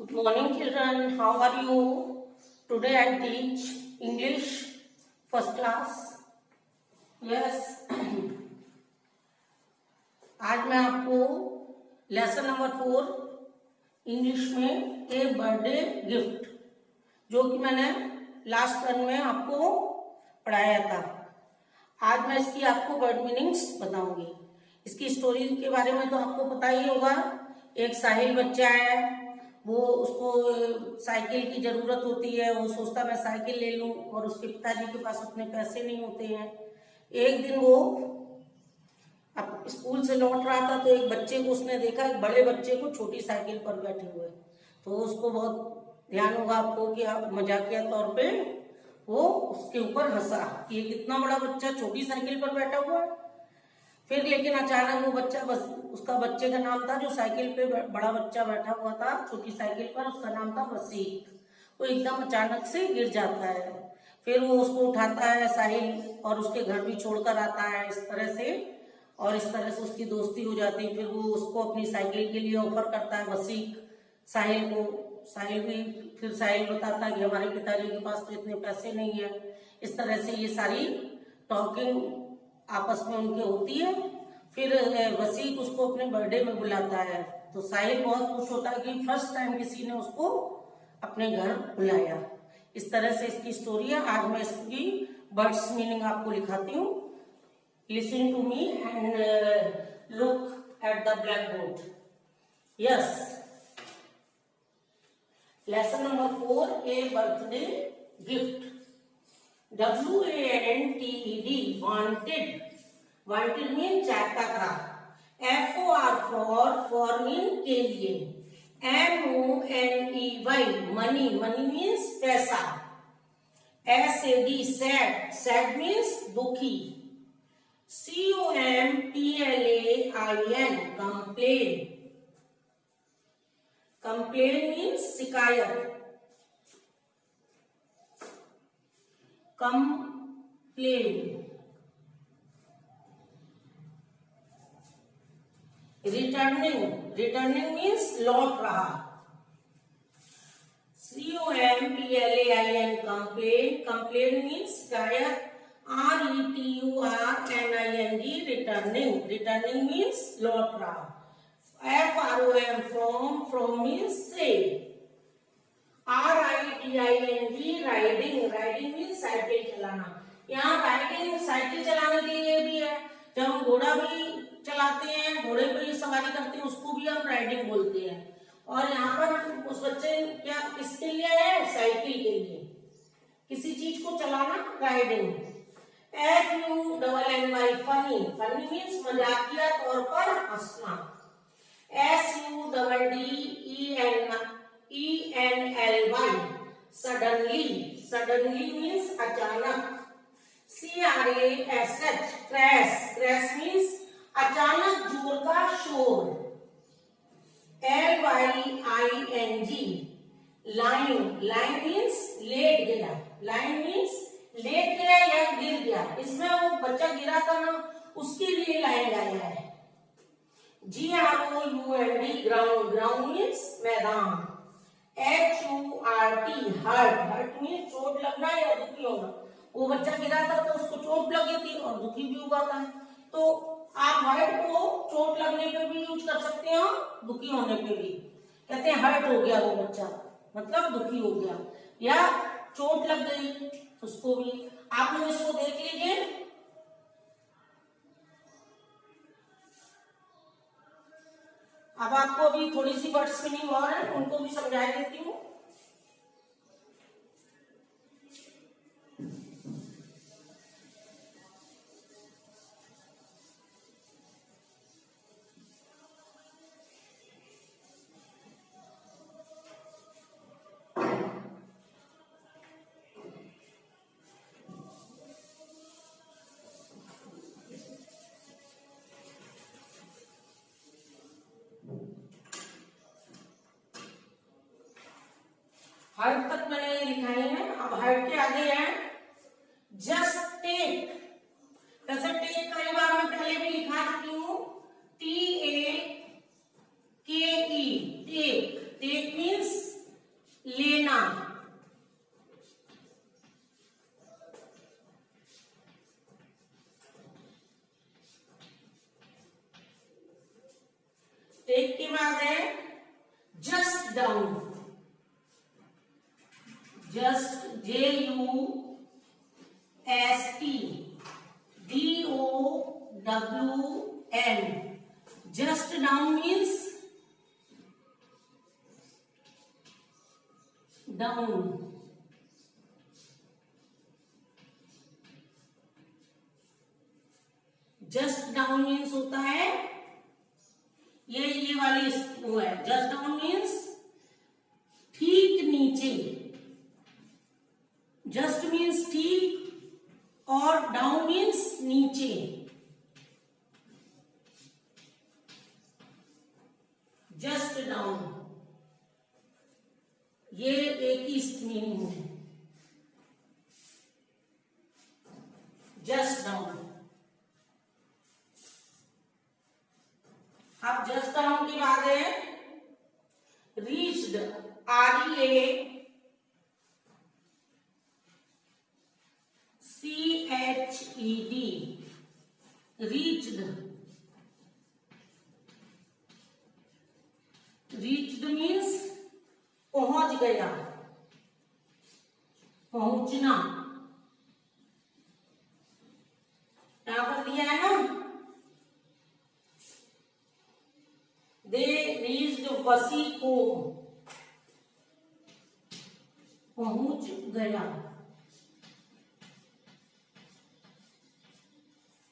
Good morning, children. How are you? Today I teach English first class. Yes. आज मैं आपको lesson number 4 English में ए birthday gift, जो कि मैंने लास्ट टर्म में आपको पढ़ाया था, आज मैं इसकी आपको वर्ड मीनिंग्स बताऊंगी। इसकी स्टोरी के बारे में तो आपको पता ही होगा। एक साहिल बच्चा है, वो उसको साइकिल की जरूरत होती है। वो सोचता मैं साइकिल ले लूं, और उसके पिताजी के पास उतने पैसे नहीं होते हैं। एक दिन वो अब स्कूल से लौट रहा था, तो एक बच्चे को उसने देखा, एक बड़े बच्चे को छोटी साइकिल पर बैठे हुए। तो उसको बहुत ध्यान होगा आपको कि आप मजाकिया तौर पे वो उसके ऊपर हंसा कि ये कितना बड़ा बच्चा छोटी साइकिल पर बैठा हुआ है। फिर लेकिन अचानक वो बच्चा, बस उसका बच्चे का नाम था, जो साइकिल पे बड़ा बच्चा बैठा हुआ था छोटी साइकिल पर, उसका नाम था वसीक। वो एकदम अचानक से गिर जाता है। फिर वो उसको उठाता है साहिल, और उसके घर भी छोड़कर आता है इस तरह से, और इस तरह से उसकी दोस्ती हो जाती है। फिर वो उसको अपनी साइकिल के लिए ऑफर करता है वसीक साहिल को। साहिल भी, फिर साहिल बताता है कि हमारे पिताजी के पास तो इतने पैसे नहीं है। इस तरह से ये सारी टॉकिंग आपस में उनके होती है। फिर वसीक उसको अपने बर्थडे में बुलाता है, तो साहिल बहुत खुश होता है कि फर्स्ट टाइम किसी ने उसको अपने घर बुलाया। इस तरह से इसकी स्टोरी है। आज मैं इसकी वर्ड्स मीनिंग आपको लिखाती हूँ। Listen to me and look at the blackboard. Yes, lesson number 4 a birthday gift. WANTED, wanted. Wanted mean चाहता था। FOR मीन के लिए। MONEY मनी, मनी मीन्स पैसा। SAD सैड, सैड मीन्स दुखी। COMPLAIN complain, complain means शिकायत। Complain. Returning, returning means लौट रहा। COMPLAIN complain, complain means शिकायत। RETURNING रिटर्निंग, रिटर्निंग मीन्स लौट रहा। FROM, फ्रॉम मीन्स से। RIDING riding, riding means cycle चलाना। यहाँ राइडिंग साइकिल चलाने के लिए भी है। जब हम घोड़ा भी चलाते हैं, घोड़े पर ही सवारी करते हैं, उसको भी हम राइडिंग बोलते हैं। और यहाँ पर उस बच्चे क्या किसके लिए है? साइकिल के लिए, किसी चीज को चलाना, riding. FUNNY funny, funny means मजाकिया तौर पर हंसना। SUDDENLY सडनली, सडनली मीन्स अचानक। CRASH क्रैश, क्रैश मीन्स अचानक जोर का शोर। LYING लाइन, लाइन मीन्स लेट गया, लाइन मीन्स लेट गया या गिर गया। इसमें वो बच्चा गिरा था ना, उसके लिए लाइन लाया है। GROUND ग्राउंड, ग्राउंड मीन्स मैदान। HURT हर्ट, हर्ट मीन्स चोट लगना या दुखी होना। वो बच्चा गिरा था तो उसको चोट लगी थी और दुखी भी हुआ था। तो आप हर्ट को चोट लगने पे भी यूज कर सकते हो, दुखी होने पे भी। कहते हैं हर्ट हो गया वो बच्चा, मतलब दुखी हो गया, या चोट लग गई, उसको भी। आप लोग इसको देख लीजिए। अब आपको अभी थोड़ी सी वर्ड्स मीनिंग और है, उनको भी समझा देती हूँ। हर्ट तक मैंने ये लिखा ही है। अब हर्ट के आगे है जस्ट टेक। कैसे टेक कई बार मैं पहले भी लिखा चुकी हूँ। TAKE take, take means take के बाद है just down, just JUSTDOWN, just down means down. Just down means होता है ये वाली वो है, जस्ट डाउन मीन्स ठीक नीचे, जस्ट मीन्स ठीक और डाउन मीन्स नीचे। जस्ट डाउन ये एक ही मीनिंग है, जस्ट डाउन। अब जस्ट डाउन के बाद है reached, REACHED, reached. Reached means पहुंच गया, पहुंचना। यहां पर दिया है ना, दे रीच्ड वसीको, पहुंच गया।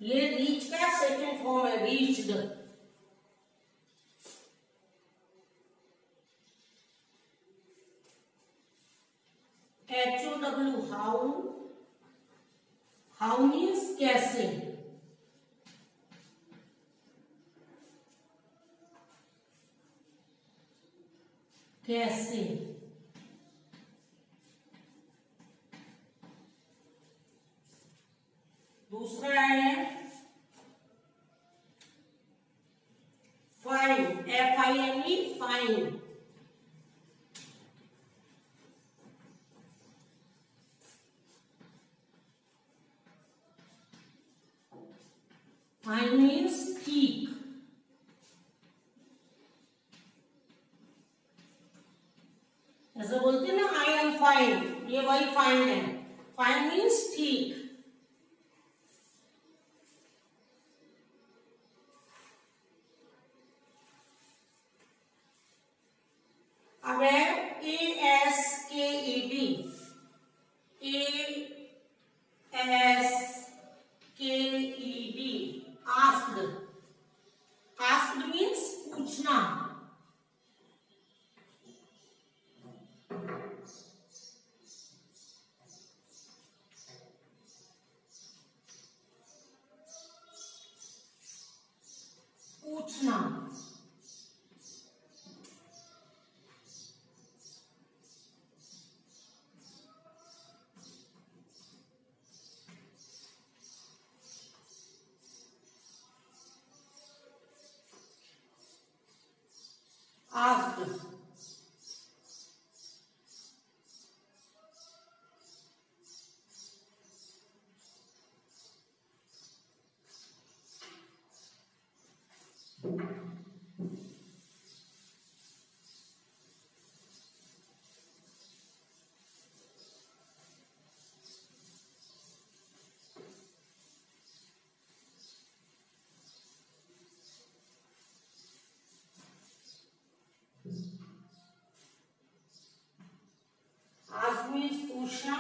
ये रीच का सेकंड फॉर्म है, रीच्ड। HOW, हाउ मीन्स कैसे। कैसे। दूसरा है fine, FINE, fine. Fine means ठीक। ऐसा बोलते हैं ना, आई एम फाइन, ये वही फाइन है। फाइन मीन्स ठीक। अब है ASKED, ASKED, asked. Asked means पूछना। पूछना। asked, ask means पूछना,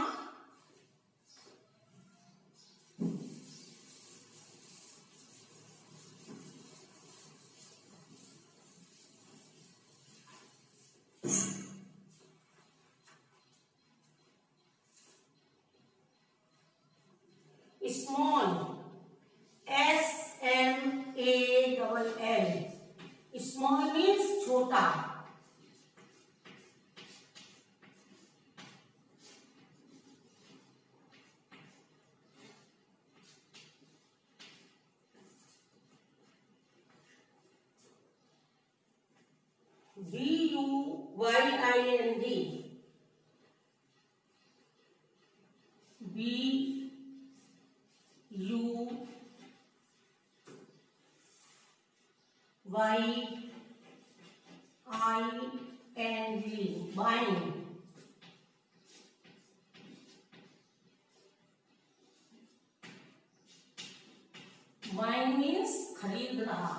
small, SMALL, small means छोटा। BUYIND, BUYIND, ING, buying. Buying means खरीद रहा.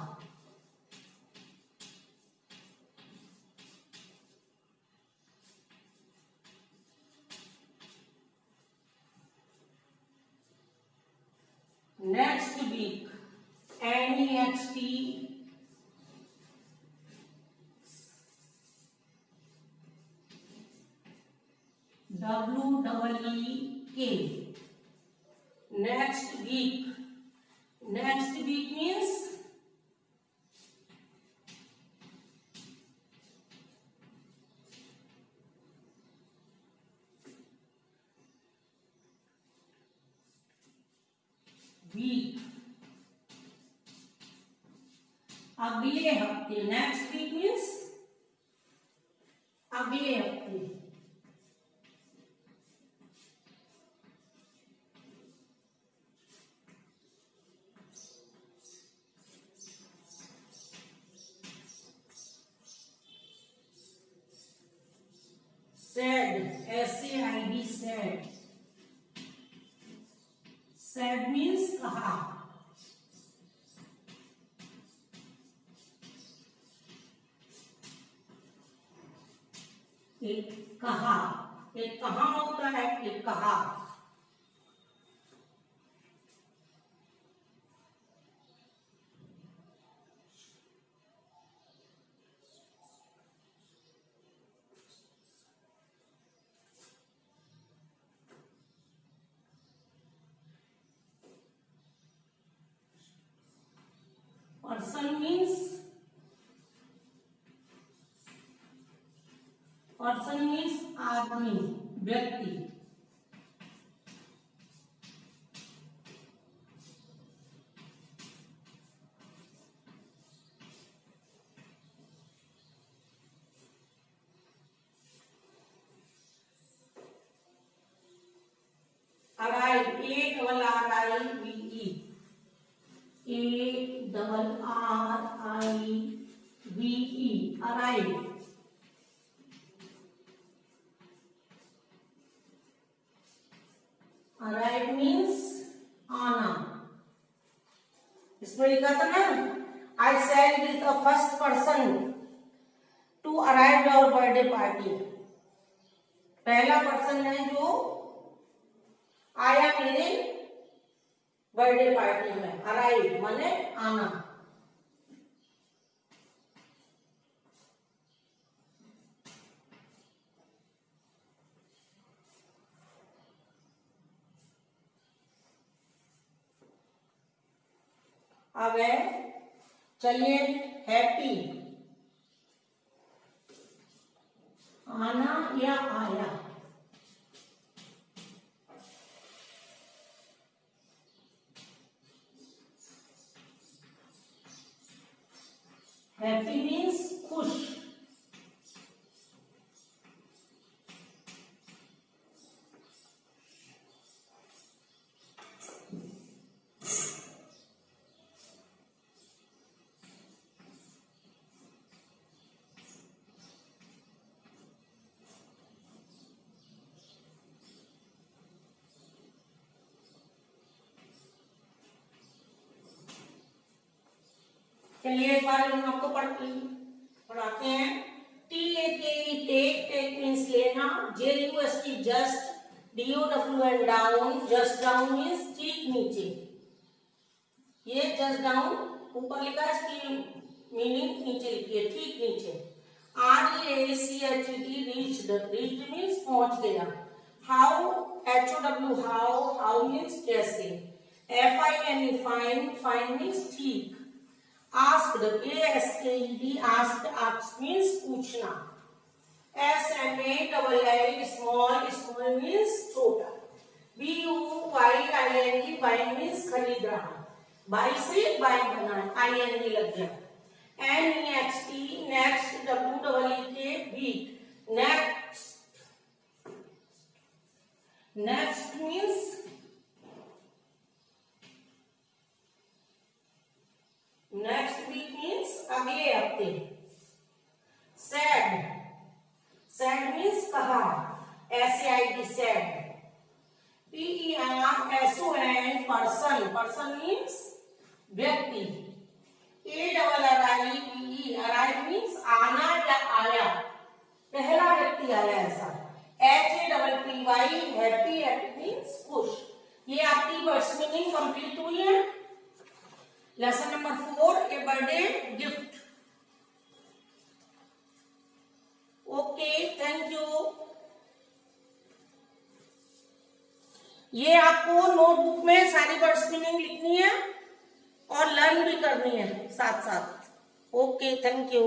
Next week, NEXT, WEEK. Next week. Next week means week. अगले हफ्ते. नेक्स्ट वीक मीन्स अगले हफ्ते. Sad, SAID, sad. Sad means कहा. एक कहा. एक कहा होता है, एक कहा. पर्सन मीन्स आदमी, व्यक्ति. Arrive, ARRIVE, arrive. Arrive means आना. इसमें लिखा था ना, I said is the first person to arrive your birthday party. पहला पर्सन है जो आया मेरे बर्थडे पार्टी में. अराइव माने आना. अब है, चलिए, हैप्पी. आना या आया. हैप्पी मीन्स खुश. चलिए एक बार हम आपको पढ़ाते हैं. TAKE, टेक मीन्स लेना. JUST, just. DOWN, down. Just down means ठीक नीचे. ये जस्ट डाउन ऊपर लिखा है, इसकी मीनिंग नीचे लिखी है, ठीक नीचे. REACHED, reached. रीच्ड मीन्स पहुंच गया. हाउ, HOW, हाउ मीन्स कैसे. FINE, fine. फाइन मीन्स ठीक. Asked, ASKED, asked means पूछना. SMALL, small means छोटा. BUYING, buying means खरीद रहा. buy से buy बना, ING लग गया. NEXT, next, WEEK, week. Next means next week means अगले हफ्ते. सैड, सैड मीन्स कहा, SAID sad. PERSON person, person means व्यक्ति। ARRIVE अराइव मीन्स आना या आया, पहला व्यक्ति आया ऐसा। HAPPY हैप्पी, हैप्पी मीन्स खुश। ये आपकी वर्ड्स मीनिंग कंप्लीट हुई है। Lesson number 4 a birthday gift. Okay, thank you. ये आपको नोटबुक में सारी वर्ड्स मीनिंग लिखनी है और लर्न भी करनी है साथ साथ। Okay, thank you.